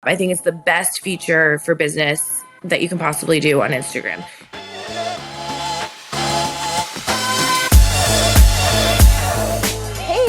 I think it's the best feature for business that you can possibly do on Instagram.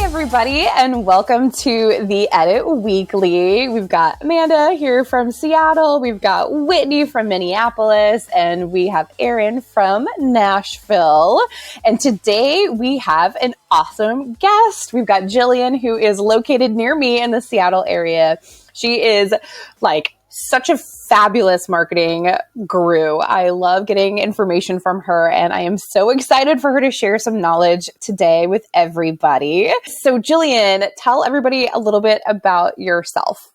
Everybody, and welcome to the Edit Weekly. We've got Amanda here from Seattle, we've got Whitney from Minneapolis, and we have Erin from Nashville. And today we have an awesome guest. We've got Gillian, who is located near me in the Seattle area. She is like such a fabulous marketing guru. I love getting information from her, and I am so excited for her to share some knowledge today with everybody. So Gillian, tell everybody a little bit about yourself.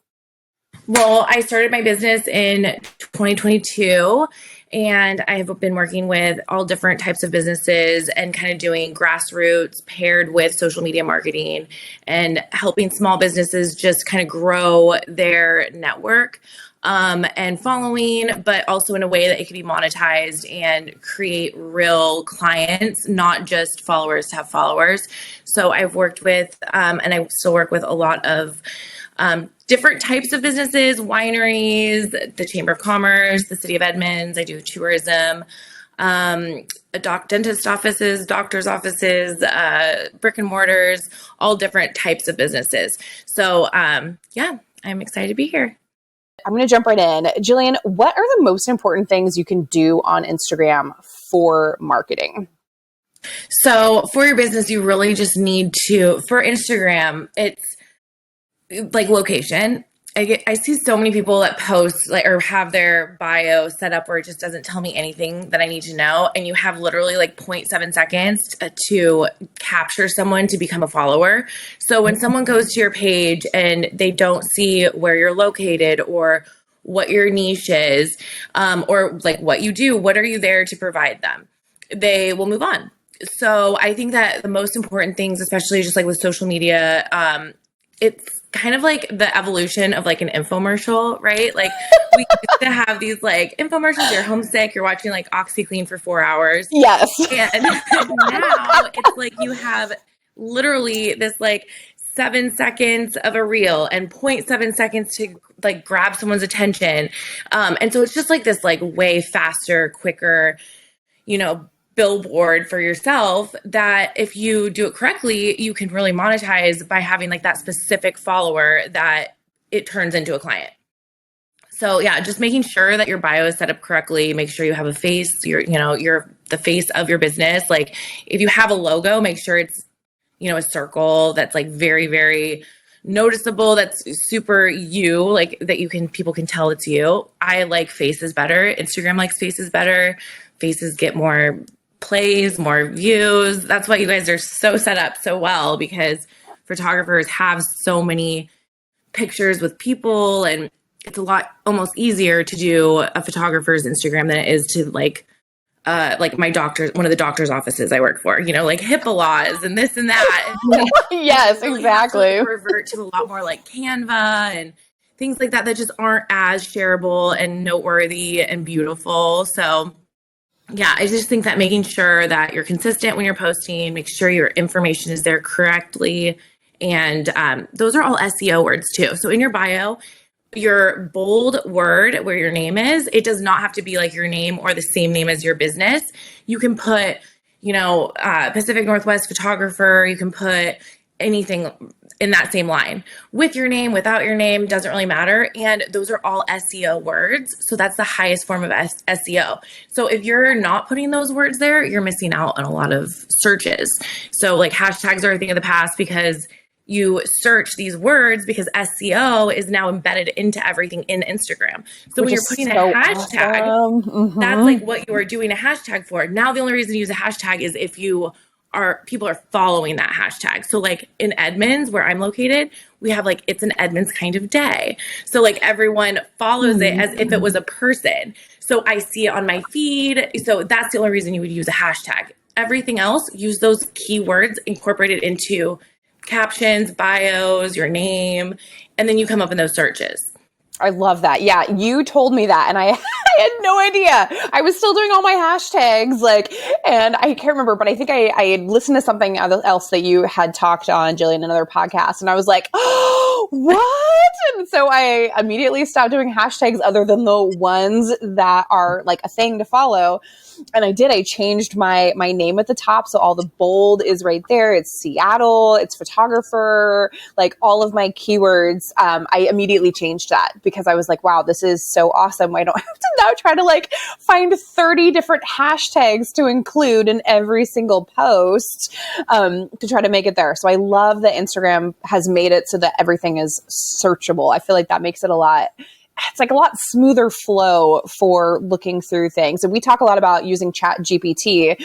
Well, I started my business in 2022, and I have been working with all different types of businesses and kind of doing grassroots paired with social media marketing and helping small businesses just kind of grow their network and following, but also in a way that it can be monetized and create real clients, not just followers to have followers. So I've worked with, and I still work with a lot of different types of businesses, wineries, the Chamber of Commerce, the City of Edmonds. I do tourism, dentist offices, doctor's offices, brick and mortars, all different types of businesses. So yeah, I'm excited to be here. I'm going to jump right in. Gillian, what are the most important things you can do on Instagram for marketing? So for your business, you really just need to, for Instagram, it's like location. I see so many people that post like or have their bio set up where it just doesn't tell me anything that I need to know. And you have literally like 0.7 seconds to capture someone to become a follower. So when someone goes to your page and they don't see where you're located or what your niche is, or like what you do, what are you there to provide them? They will move on. So I think that the most important things, especially just like with social media, it's kind of like the evolution of like an infomercial, right? Like we used to have these like infomercials, you're homesick, you're watching like OxyClean for 4 hours. Yes. And now it's like you have literally this like 7 seconds of a reel and 0.7 seconds to like grab someone's attention. And so it's just like this like way faster, quicker, billboard for yourself that if you do it correctly, you can really monetize by having like that specific follower that it turns into a client. So yeah, just making sure that your bio is set up correctly, make sure you have a face, you're the face of your business. Like if you have a logo, make sure it's, a circle that's like very, very noticeable. That's super you, like that people can tell it's you. I like faces better. Instagram likes faces better. Faces get more plays, more views. That's why you guys are so set up so well, because photographers have so many pictures with people, and it's a lot almost easier to do a photographer's Instagram than it is to like my doctor, one of the doctor's offices I work for, like HIPAA laws and this and that. And yes, exactly. Revert to a lot more like Canva and things like that just aren't as shareable and noteworthy and beautiful. So yeah, I just think that making sure that you're consistent when you're posting, make sure your information is there correctly. And those are all SEO words too. So in your bio, your bold word where your name is, it does not have to be like your name or the same name as your business. You can put, Pacific Northwest photographer. You can put anything in that same line with your name, without your name, doesn't really matter. And those are all SEO words. So that's the highest form of SEO. So if you're not putting those words there, you're missing out on a lot of searches. So like hashtags are a thing of the past because you search these words because SEO is now embedded into everything in Instagram. So when you're putting a hashtag, awesome. That's like what you are doing a hashtag for. Now, the only reason to use a hashtag is if people are following that hashtag. So like in Edmonds, where I'm located, we have like, it's an Edmonds kind of day. So like everyone follows it as if it was a person. So I see it on my feed. So that's the only reason you would use a hashtag. Everything else, use those keywords incorporated into captions, bios, your name, and then you come up in those searches. I love that. Yeah, you told me that, and I I had no idea. I was still doing all my hashtags, like, and I can't remember, but I think I had listened to something else that you had talked on, Gillian, another podcast, and I was like, oh, what? And so I immediately stopped doing hashtags other than the ones that are like a thing to follow. And I changed my name at the top. So all the bold is right there. It's Seattle, it's photographer, like all of my keywords. I immediately changed that because I was like, wow, this is so awesome. I don't have to now try to like find 30 different hashtags to include in every single post to try to make it there. So I love that Instagram has made it so that everything is searchable. I feel like that makes it it's like a lot smoother flow for looking through things. And we talk a lot about using Chat GPT,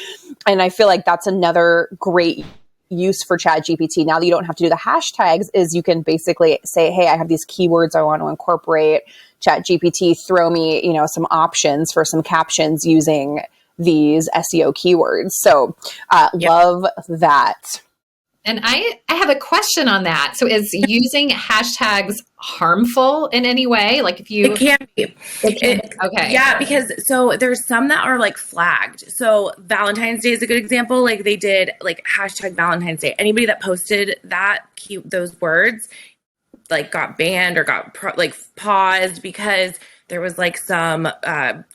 and I feel like that's another great use for Chat GPT. Now that you don't have to do the hashtags, is you can basically say, hey, I have these keywords I want to incorporate. Chat GPT, throw me, some options for some captions using these SEO keywords. So love that. And I have a question on that. So is using hashtags harmful in any way? Like if you... It can be. Okay. Yeah, because so there's some that are like flagged. So Valentine's Day is a good example. Like they did like hashtag Valentine's Day. Anybody that posted those words like got banned or got paused because there was like some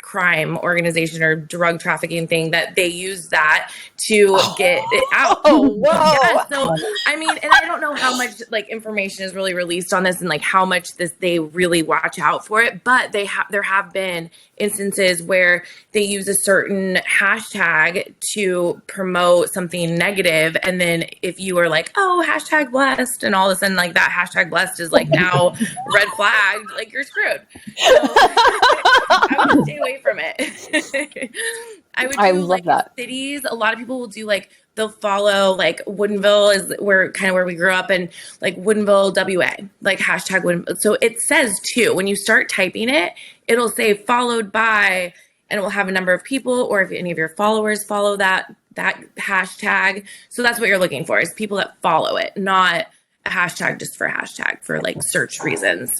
crime organization or drug trafficking thing that they used that to get it out. Oh, whoa. Yeah, so, I mean, and I don't know how much like information is really released on this and like how much they really watch out for it, but there have been instances where they use a certain hashtag to promote something negative. And then if you are like, oh, hashtag blessed, and all of a sudden like that hashtag blessed is like now red flagged, like you're screwed. So, I would stay away from it. I love like that. Cities. A lot of people will do like they'll follow like Woodinville is where we grew up, and like Woodinville WA, like hashtag Woodinville. So it says too, when you start typing it, it'll say followed by, and it will have a number of people, or if any of your followers follow that hashtag. So that's what you're looking for, is people that follow it, not a hashtag just for hashtag for like search reasons.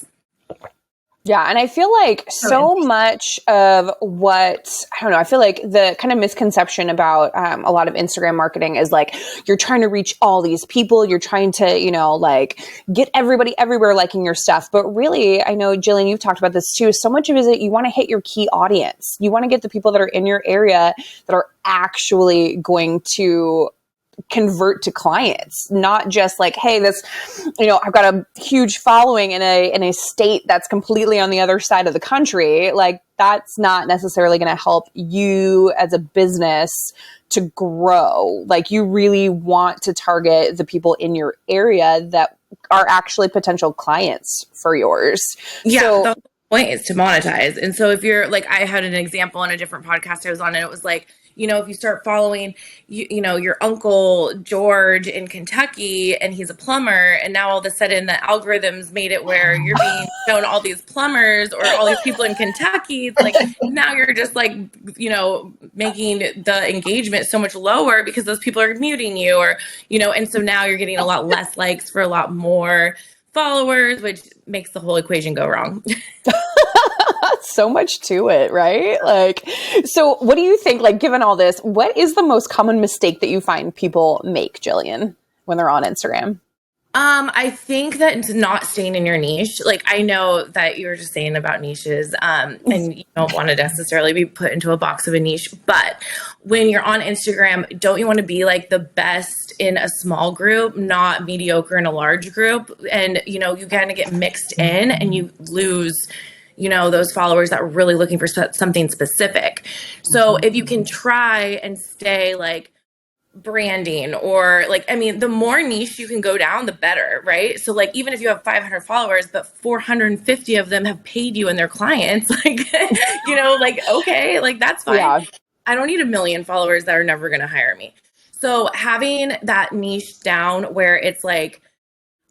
Yeah. And I feel like so much of I feel like the kind of misconception about a lot of Instagram marketing is like, you're trying to reach all these people. You're trying to, like get everybody everywhere liking your stuff. But really, I know, Gillian, you've talked about this too. So much of it is that you want to hit your key audience. You want to get the people that are in your area that are actually going to convert to clients, not just like, hey, this, I've got a huge following in a state that's completely on the other side of the country. Like that's not necessarily going to help you as a business to grow. Like you really want to target the people in your area that are actually potential clients for yours. Yeah. So, the point is to monetize. And so if you're like, I had an example on a different podcast I was on, and it was like, if you start following, your uncle George in Kentucky, and he's a plumber, and now all of a sudden the algorithms made it where you're being shown all these plumbers or all these people in Kentucky. It's like now you're just like, making the engagement so much lower because those people are muting you, or, and so now you're getting a lot less likes for a lot more followers, which makes the whole equation go wrong. So much to it, right? Like, so what do you think, like, given all this, what is the most common mistake that you find people make, Gillian, when they're on Instagram? I think that it's not staying in your niche. Like, I know that you were just saying about niches, and you don't want to necessarily be put into a box of a niche, but when you're on Instagram, don't you want to be like the best in a small group, not mediocre in a large group? And, you kind of get mixed in and you lose those followers that are really looking for something specific. So if you can try and stay like branding, or like, the more niche you can go down, the better, right? So like, even if you have 500 followers, but 450 of them have paid you and their clients, like, like, okay, like that's fine. Yeah. I don't need 1 million followers that are never going to hire me. So having that niche down where it's like,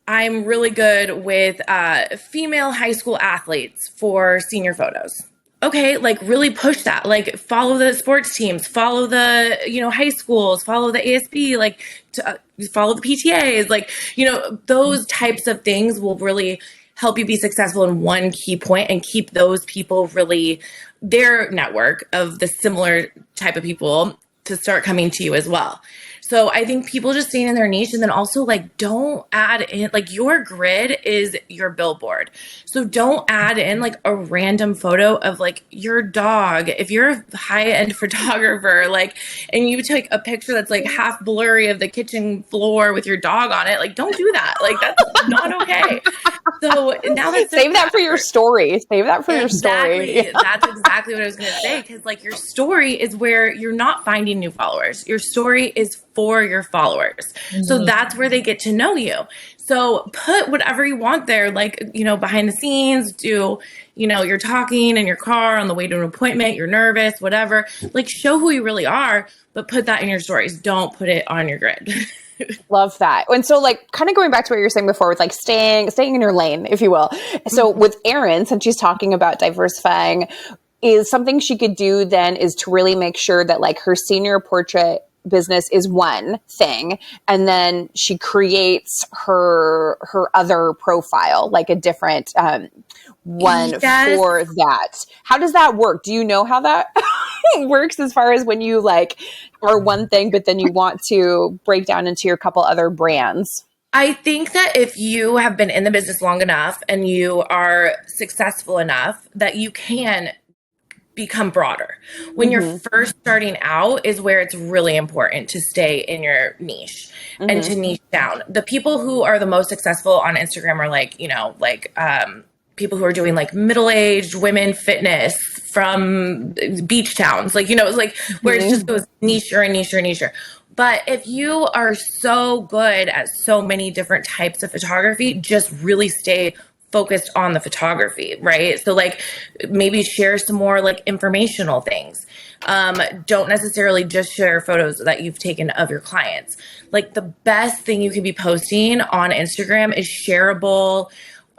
I'm really good with female high school athletes for senior photos. Okay, like really push that. Like follow the sports teams, follow the, high schools, follow the ASB, follow the PTAs. Like, those types of things will really help you be successful in one key point and keep those people really their network of the similar type of people to start coming to you as well. So I think people just staying in their niche, and then also like don't add in, like your grid is your billboard. So don't add in like a random photo of like your dog. If you're a high-end photographer, like, and you take a picture that's like half blurry of the kitchen floor with your dog on it, like don't do that. Like that's not okay. So now that's save that for your story. Save that for your story. Exactly. That's exactly what I was going to say. Because like your story is where you're not finding new followers. Your story is for your followers. So that's where they get to know you. So put whatever you want there, like, you know, behind the scenes, do, you know, you're talking in your car on the way to an appointment, you're nervous, whatever, like show who you really are, but put that in your stories. Don't put it on your grid. Love that. And so like kind of going back to what you were saying before with like staying in your lane, if you will. So with Erin, since she's talking about diversifying, is something she could do then is to really make sure that like her senior portrait business is one thing, and then she creates her other profile, like a different one for that. How does that work? Do you know how that works as far as when you like are one thing, but then you want to break down into your couple other brands? I think that if you have been in the business long enough and you are successful enough that you can become broader. When you're first starting out is where it's really important to stay in your niche and to niche down. The people who are the most successful on Instagram are like, you know, like people who are doing like middle-aged women fitness from beach towns. Like, you know, it's like where it just goes nicher and nicher and nicher. But if you are so good at so many different types of photography, just really stay focused on the photography, right? So like maybe share some more like informational things. Don't necessarily just share photos that you've taken of your clients. Like the best thing you can be posting on Instagram is shareable,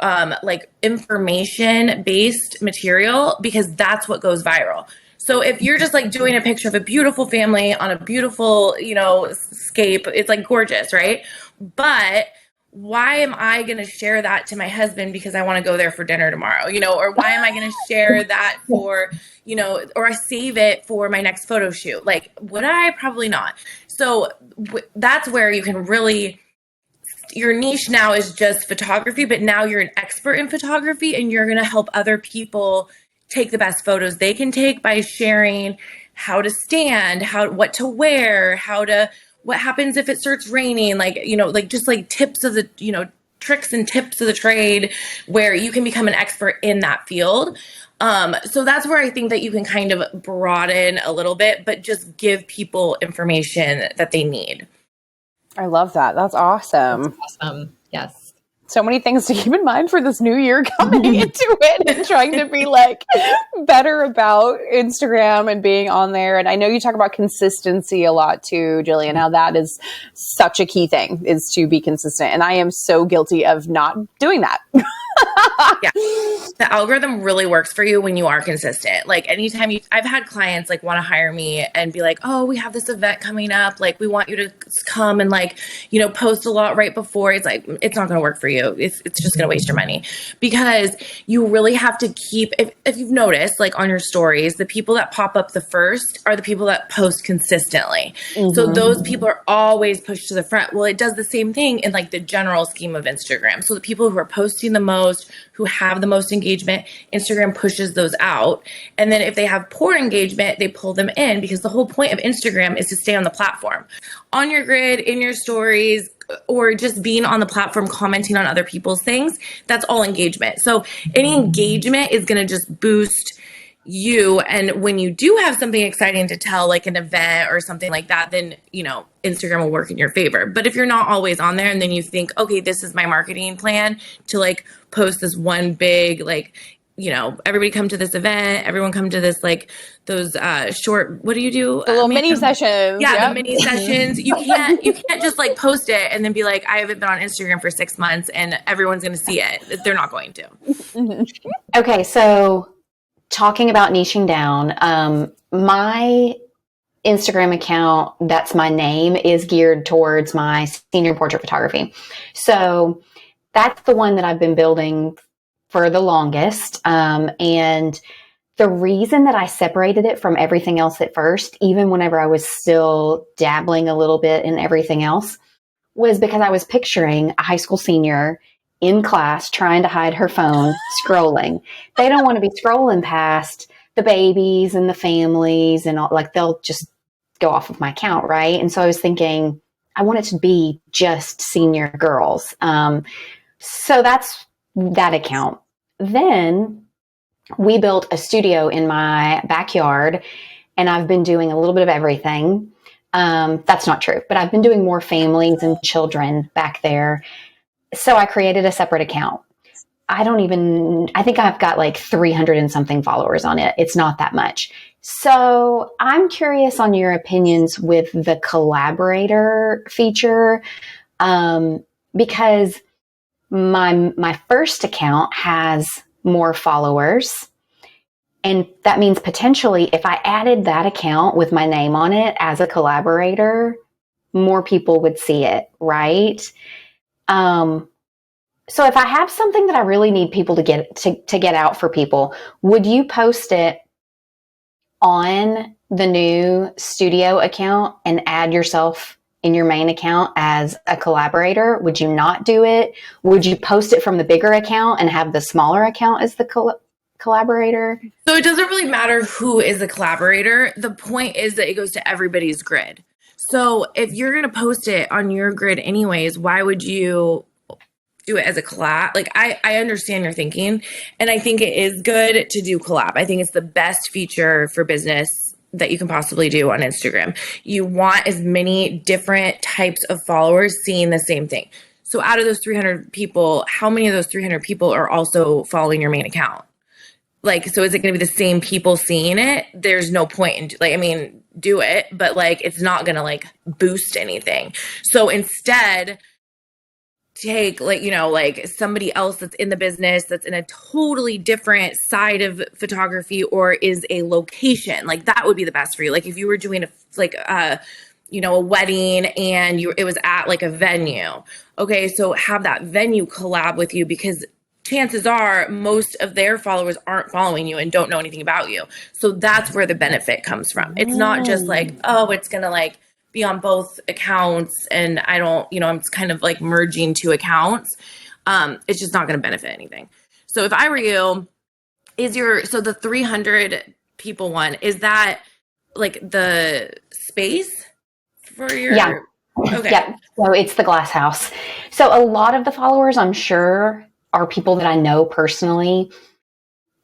like information based material, because that's what goes viral. So if you're just like doing a picture of a beautiful family on a beautiful, you know, scape, it's like gorgeous, right? But why am I going to share that to my husband because I want to go there for dinner tomorrow, you know, or why am I going to share that for, you know, or I save it for my next photo shoot? Like, would I? Probably not. So that's where you can really, your niche now is just photography, but now you're an expert in photography and you're going to help other people take the best photos they can take by sharing how to stand, what to wear, what happens if it starts raining, like, you know, like just like tips of the, you know, tricks and tips of the trade where you can become an expert in that field. So that's where I think that you can kind of broaden a little bit, but just give people information that they need. I love that. That's awesome. That's awesome. Yes. So many things to keep in mind for this new year coming into it and trying to be like better about Instagram and being on there. And I know you talk about consistency a lot too, Gillian, how that is such a key thing, is to be consistent. And I am so guilty of not doing that. Yeah. The algorithm really works for you when you are consistent. Like anytime I've had clients like want to hire me and be like, oh, we have this event coming up. Like we want you to come and like, you know, post a lot right before. It's like, it's not going to work for you. It's just going to waste your money, because you really have to keep, if you've noticed, like on your stories, the people that pop up the first are the people that post consistently. So those people are always pushed to the front. Well, it does the same thing in like the general scheme of Instagram. So the people who are posting the most, who have the most engagement, Instagram pushes those out. And then if they have poor engagement, they pull them in, because the whole point of Instagram is to stay on the platform, on your grid, in your stories, or just being on the platform, commenting on other people's things. That's all engagement. So any engagement is going to just boost you. And when you do have something exciting to tell, like an event or something like that, then, you know, Instagram will work in your favor. But if you're not always on there and then you think, okay, this is my marketing plan to like post this one big, like, you know, everybody come to this event, everyone come to this, like those short, what do you do? The little mini sessions. Yeah, the mini sessions. You can't just like post it and then be like, I haven't been on Instagram for 6 months and everyone's going to see it. They're not going to. Okay, so talking about niching down, my Instagram account, that's my name, is geared towards my senior portrait photography. So that's the one that I've been building for the longest. And the reason that I separated it from everything else at first, even whenever I was still dabbling a little bit in everything else, was because I was picturing a high school senior in class trying to hide her phone, scrolling. They don't want to be scrolling past the babies and the families and all, like they'll just go off of my account, right? And so I was thinking, I want it to be just senior girls. So that's that account. Then we built a studio in my backyard, and I've been doing a little bit of everything. That's not true, but I've been doing more families and children back there. So I created a separate account. I think I've got like 300 and something followers on it. It's not that much. So I'm curious on your opinions with the Collaborator feature, because my first account has more followers. And that means potentially if I added that account with my name on it as a collaborator, more people would see it, right? So if I have something that I really need people to get out for people, would you post it on the new studio account and add yourself in your main account as a collaborator? Would you not do it? Would you post it from the bigger account and have the smaller account as the collaborator? So it doesn't really matter who is a collaborator. The point is that it goes to everybody's grid. So if you're going to post it on your grid anyways, why would you do it as a collab? Like, I understand your thinking, and I think it is good to do collab. I think it's the best feature for business that you can possibly do on Instagram. You want as many different types of followers seeing the same thing. So out of those 300 people, how many of those 300 people are also following your main account? Like, so is it going to be the same people seeing it? There's no point in, like, I mean, do it, but like, it's not going to like boost anything. So instead, take like, you know, like somebody else that's in the business, that's in a totally different side of photography or is a location. Like that would be the best for you. Like if you were doing a wedding and it was at like a venue. Okay. So have that venue collab with you, because chances are most of their followers aren't following you and don't know anything about you. So that's where the benefit comes from. It's not just like, oh, it's going to like be on both accounts and I don't, I'm kind of like merging two accounts. It's just not going to benefit anything. So if I were you, so the 300 people one, is that like the space for your? Yeah. Okay. Yeah. So it's the glass house. So a lot of the followers, I'm sure, are people that I know personally,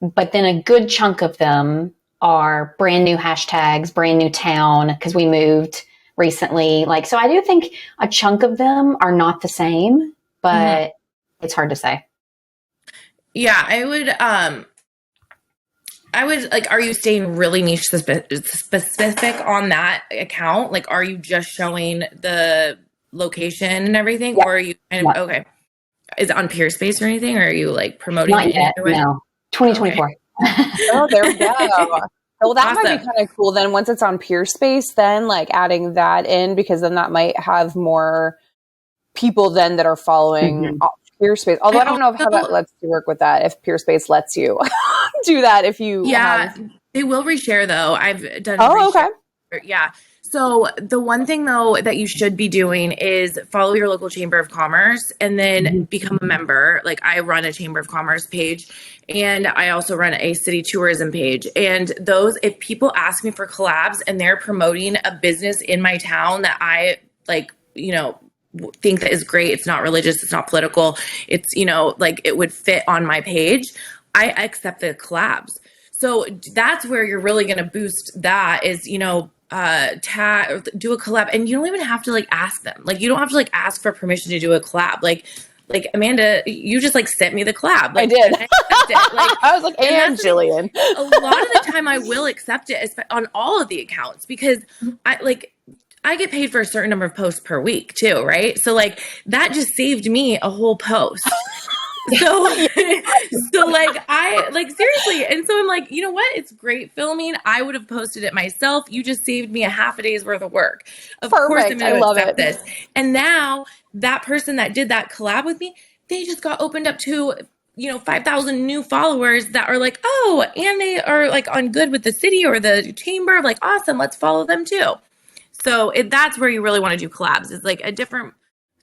but then a good chunk of them are brand new hashtags, brand new town, because we moved recently. Like, so I do think a chunk of them are not the same, but it's hard to say. Yeah, I would like, are you staying really niche specific on that account? Like, are you just showing the location and everything? Yep. Or are you kind of, okay. Is it on Peerspace or anything? Or are you like promoting Not it yet, in any way? no. 2024. Okay. Oh, there we go. Well, that might be Awesome. kind of cool. Then once it's on Peerspace, then like adding that in, because then that might have more people then that are following Peerspace. Although I don't know how that lets you work with that, if Peerspace lets you do that. If you they will reshare though. I've done okay. Yeah. So the one thing though that you should be doing is follow your local chamber of commerce and then become a member. Like I run a chamber of commerce page and I also run a city tourism page. And those, if people ask me for collabs and they're promoting a business in my town that I like, think that is great. It's not religious. It's not political. It's, like it would fit on my page. I accept the collabs. So that's where you're really going to boost that is, do a collab, and you don't even have to like ask them. Like you don't have to like ask for permission to do a collab. Like Amanda, you just like sent me the collab. Like, I did. I was like, and Gillian. A lot of the time I will accept it on all of the accounts because I get paid for a certain number of posts per week too, right? So like that just saved me a whole post. So like I like seriously. And so I'm like, you know what? It's great filming. I would have posted it myself. You just saved me a half a day's worth of work. Of course I'm going to accept this. And now that person that did that collab with me, they just got opened up to, 5,000 new followers that are like, oh, and they are like on good with the city or the chamber, like, awesome, let's follow them too. So that's where you really want to do collabs. It's like a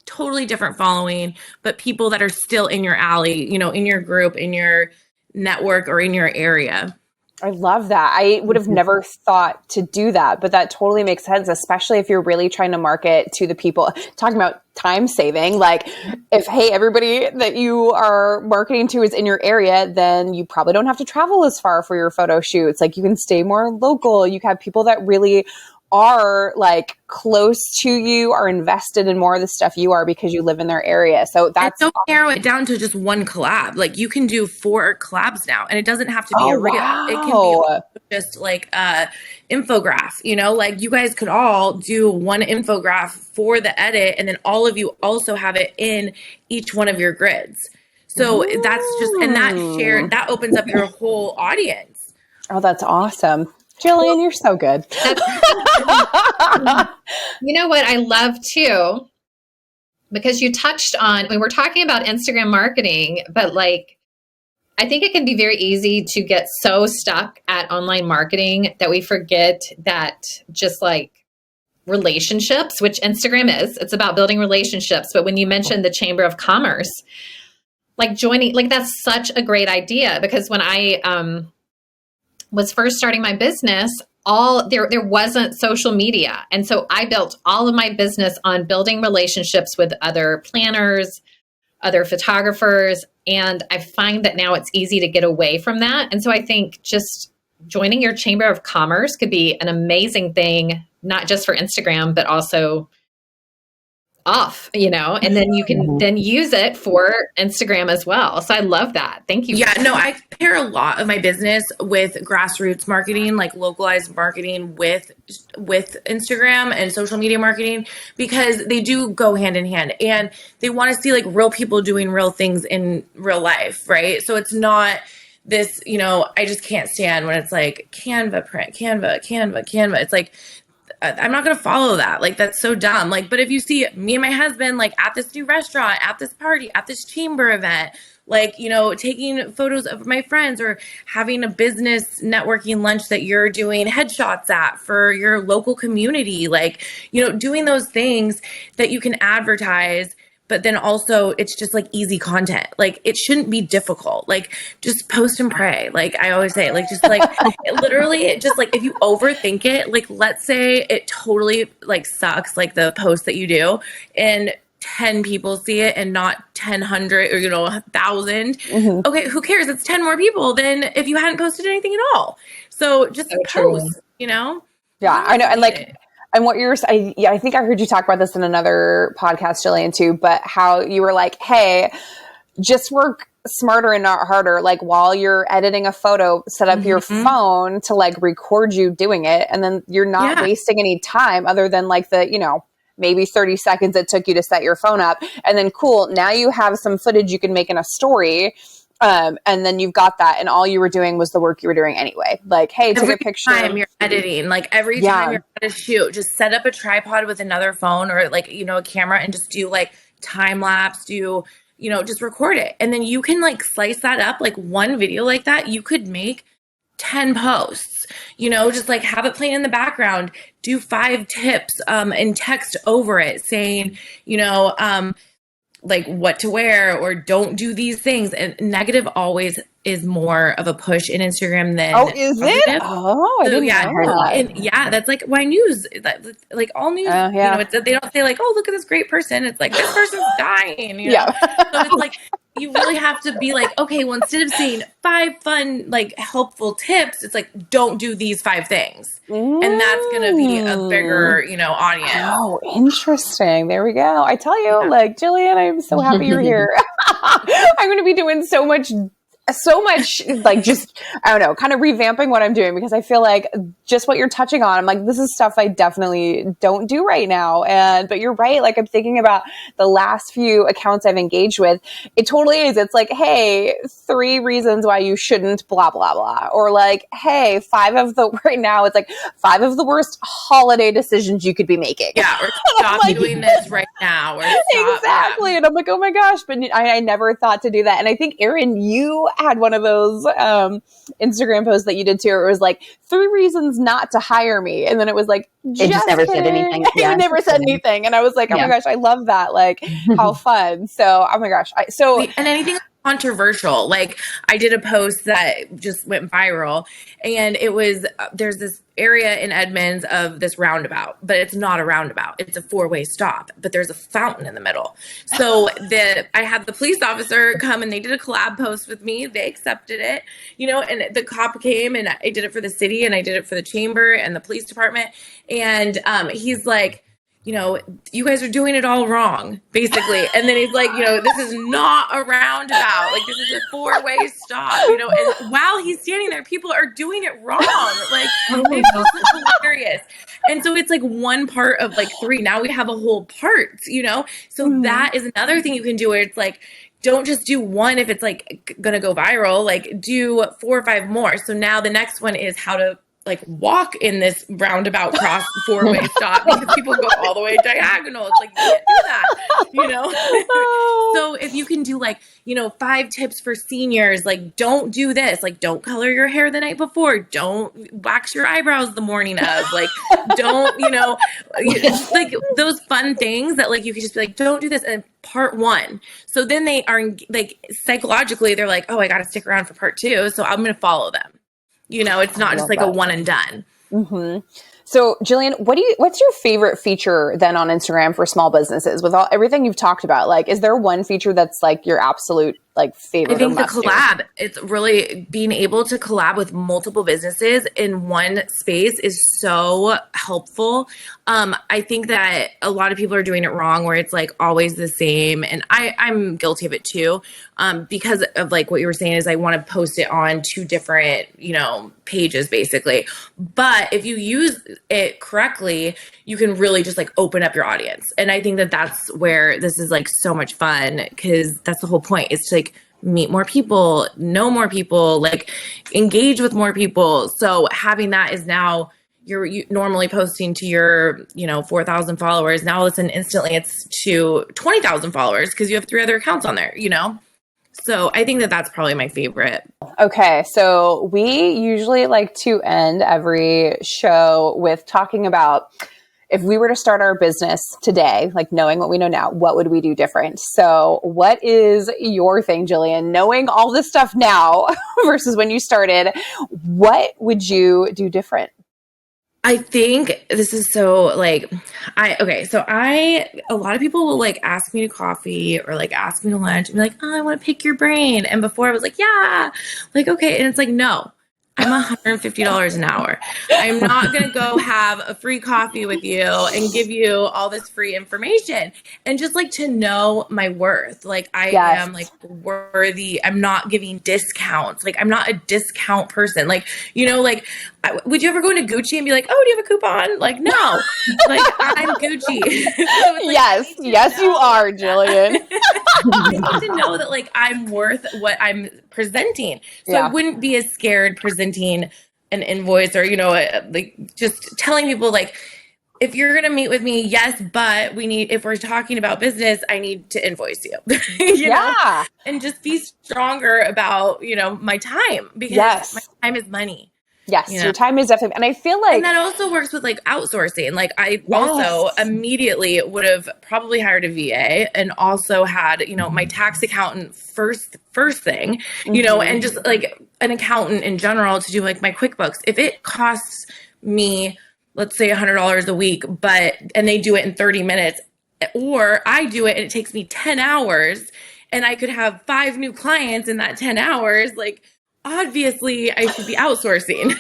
totally different following, but people that are still in your alley, in your group, in your network, or in your area. I love that. I would have never thought to do that, but that totally makes sense, especially if you're really trying to market to the people. Talking about time saving, like if, hey, everybody that you are marketing to is in your area, then you probably don't have to travel as far for your photo shoots. Like you can stay more local. You have people that really are like close to you, are invested in more of the stuff you are because you live in their area. So that's don't narrow it down to just one collab. Like you can do 4 collabs now, and it doesn't have to be a reel. Wow. It can be just like a infograph, like you guys could all do one infograph for the edit, and then all of you also have it in each one of your grids. So that's just, and that opens up your whole audience. Oh, that's awesome. Gillian, you're so good. You know what I love too, because you touched on, we're talking about Instagram marketing, but like, I think it can be very easy to get so stuck at online marketing that we forget that just like relationships, which Instagram is, it's about building relationships. But when you mentioned the Chamber of Commerce, like joining, like that's such a great idea, because when I, was first starting my business, there wasn't social media. And so I built all of my business on building relationships with other planners, other photographers. And I find that now it's easy to get away from that. And so I think just joining your Chamber of Commerce could be an amazing thing, not just for Instagram, but also off, and then you can then use it for Instagram as well. So I love that. Thank you. Yeah, no, I pair a lot of my business with grassroots marketing, like localized marketing with Instagram and social media marketing, because they do go hand in hand, and they want to see like real people doing real things in real life, right? So it's not this, I just can't stand when it's like Canva print, Canva. It's like, I'm not going to follow that. Like, that's so dumb. Like, but if you see me and my husband, like at this new restaurant, at this party, at this chamber event, like, taking photos of my friends, or having a business networking lunch that you're doing headshots at for your local community, like, doing those things that you can advertise. But then also it's just like easy content. Like it shouldn't be difficult. Like just post and pray. Like I always say, like just like it just like if you overthink it, like let's say it totally like sucks, like the post that you do, and 10 people see it and not 1,000 or 1,000. Okay, who cares? It's 10 more people than if you hadn't posted anything at all. So just post, Yeah, I know. And like, and what I think I heard you talk about this in another podcast, Gillian, too, but how you were like, hey, just work smarter and not harder. Like while you're editing a photo, set up your phone to like record you doing it. And then you're not wasting any time other than like the, maybe 30 seconds it took you to set your phone up. And then cool, now you have some footage you can make in a story. And then you've got that, and all you were doing was the work you were doing anyway. Like, hey, take a picture. Every time you're editing, like every time you're at a shoot, just set up a tripod with another phone or like, a camera, and just do like time lapse, just record it. And then you can like slice that up, like one video like that, you could make 10 posts, just like have it playing in the background, do 5 tips, and text over it saying, like what to wear or don't do these things. And negative always is more of a push in Instagram than is positive. it? Oh, I didn't know that. And that's like why news, like all news, they don't say like, oh, look at this great person. It's like this person's dying. So it's like you really have to be like, okay, well, instead of saying 5 fun, like helpful tips, it's like, don't do these 5 things. And that's going to be a bigger, audience. Oh, interesting. There we go. I tell you, like, Gillian, I'm so happy you're here. I'm going to be doing so much so much like just, I don't know, kind of revamping what I'm doing, because I feel like just what you're touching on, I'm like, this is stuff I definitely don't do right now. But you're right. Like I'm thinking about the last few accounts I've engaged with. It totally is. It's like, hey, 3 reasons why you shouldn't blah, blah, blah. Or like, hey, right now it's like 5 of the worst holiday decisions you could be making. Yeah. Or stop like, doing this right now. Or stop, exactly. And I'm like, oh my gosh, but I never thought to do that. And I think Erin, you had one of those Instagram posts that you did too, where it was like 3 reasons not to hire me, and then it was like, it just never said anything. Yeah. It never said anything, and I was like, oh my gosh, I love that. Like, how fun. So, oh my gosh, and anything controversial. Like I did a post that just went viral, and it was there's this area in Edmonds of this roundabout, but it's not a roundabout. It's a 4-way stop, but there's a fountain in the middle. So I had the police officer come, and they did a collab post with me. They accepted it, and the cop came, and I did it for the city, and I did it for the chamber and the police department. And he's like, you guys are doing it all wrong, basically. And then he's like, this is not a roundabout. Like, this is a 4-way stop, and while he's standing there, people are doing it wrong. Like, it's hilarious. And so it's like one part of like 3. Now we have a whole part, So that is another thing you can do where it's like, don't just do one if it's like going to go viral, like do 4 or 5 more. So now the next one is how to like walk in this roundabout cross 4-way stop, because people go all the way diagonal. It's like, you can't do that, So if you can do like, 5 tips for seniors, like don't do this, like don't color your hair the night before, don't wax your eyebrows the morning of, like don't, like those fun things that like you could just be like, don't do this. And part 1. So then they are like psychologically, they're like, oh, I got to stick around for part 2. So I'm going to follow them. It's not just like a one and done. Mm-hmm. So Gillian, what's your favorite feature then on Instagram for small businesses with everything you've talked about? Like, is there one feature that's like your absolute like favorite? I think the collab, it's really being able to collab with multiple businesses in one space is so helpful. I think that a lot of people are doing it wrong, where it's like always the same. And I'm guilty of it too. Because of like what you were saying is I want to post it on 2 different, pages basically. But if you use it correctly, you can really just like open up your audience. And I think that that's where this is like so much fun, because that's the whole point, is to like meet more people, know more people, like engage with more people. So having that is now you're normally posting to your, 4,000 followers. Now listen, instantly it's to 20,000 followers because you have 3 other accounts on there, So I think that that's probably my favorite. Okay. So we usually like to end every show with talking about, if we were to start our business today, like knowing what we know now, what would we do different? So what is your thing, Gillian? Knowing all this stuff now versus when you started, what would you do different? I think this is so like, a lot of people will like ask me to coffee or like ask me to lunch and be like, oh, I want to pick your brain. And before I was like, yeah, like, okay. And it's like, no. I'm $150 an hour. I'm not going to go have a free coffee with you and give you all this free information. And just like to know my worth. Like I am like worthy. I'm not giving discounts. Like I'm not a discount person. Like, like would you ever go into Gucci and be like, oh, do you have a coupon? Like, no, like I'm Gucci. So like, yes, you are, Gillian. I need to know that like I'm worth what I'm presenting. So I wouldn't be as scared presenting an invoice or, like just telling people like, if you're going to meet with me, yes, but if we're talking about business, I need to invoice you, you know, and just be stronger about, my time, because my time is money. Yes, your time is definitely, and I feel like, and that also works with like outsourcing. Like I also immediately would have probably hired a VA and also had, my tax accountant first thing, and just like an accountant in general to do like my QuickBooks. If it costs me, let's say $100 a week, and they do it in 30 minutes, or I do it and it takes me 10 hours and I could have 5 new clients in that 10 hours, like, obviously I should be outsourcing.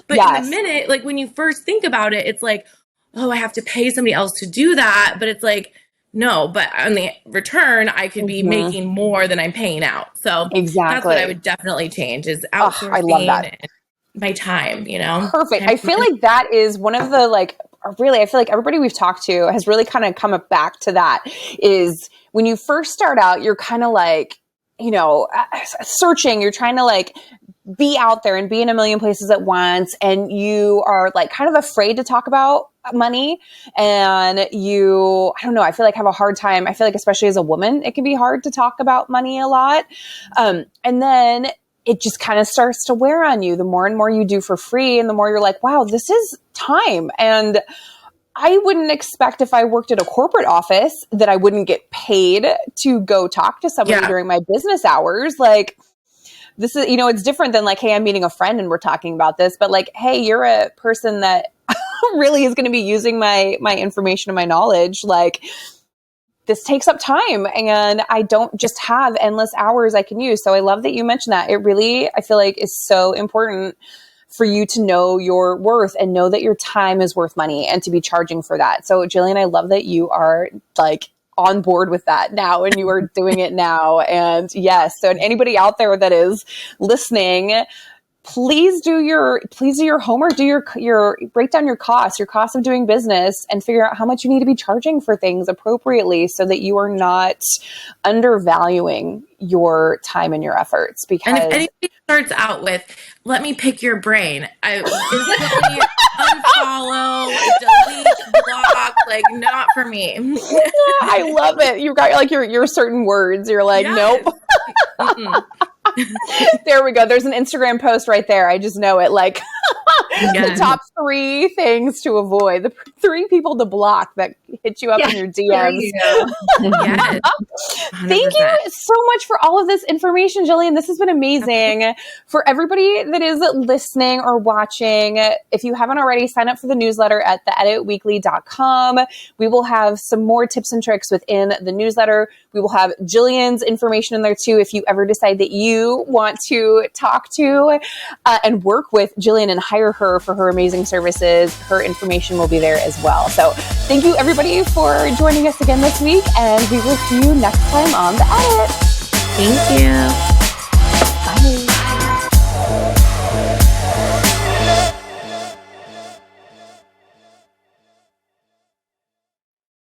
But in a minute, like when you first think about it, it's like, oh, I have to pay somebody else to do that. But it's like, No, but on the return, I could be making more than I'm paying out. So that's what I would definitely change is outsourcing I love that. and my time, you know? Perfect. I feel like that is one of the really, I feel like everybody we've talked to has really kind of come back to that is when you first start out, you're kind of like, you know, searching, you're trying to like be out there and be in a million places at once. And you are like kind of afraid to talk about money. And you, I don't know, I feel like have a hard time. I feel like especially as a woman, it can be hard to talk about money a lot. And then it just kind of starts to wear on you the more and more you do for free. And the more you're like, wow, this is time. And I wouldn't expect if I worked at a corporate office that I wouldn't get paid to go talk to somebody during my business hours. Like, this is, you know, it's different than like, hey, I'm meeting a friend and we're talking about this, but like, hey, you're a person that really is going to be using my information and my knowledge. Like, this takes up time and I don't just have endless hours I can use. So I love that you mentioned that. It really, I feel like is so important for you to know your worth and know that your time is worth money and to be charging for that. So Gillian, I love that you are like on board with that now and you are doing it now. And yes, so anybody out there that is listening, please do your homework, do your break down your cost of doing business and figure out how much you need to be charging for things appropriately so that you are not undervaluing your time and your efforts. Because and if anybody starts out with, let me pick your brain, I instantly unfollow, delete, block, like not for me. I love it. You've got like your certain words. You're like, nope. There we go. There's an Instagram post right there. I just know it. Like the top 3 things to avoid, the 3 people to block that hit you up in your DMs. Yes. Thank you so much for all of this information, Gillian. This has been amazing. For everybody that is listening or watching, if you haven't already, sign up for the newsletter at theeditweekly.com. We will have some more tips and tricks within the newsletter. We will have Gillian's information in there too. If you ever decide that you want to talk to and work with Gillian and hire her for her amazing services, her information will be there as well. So thank you everybody for joining us again this week, and we will see you next time on The Edit. Thank you. Bye.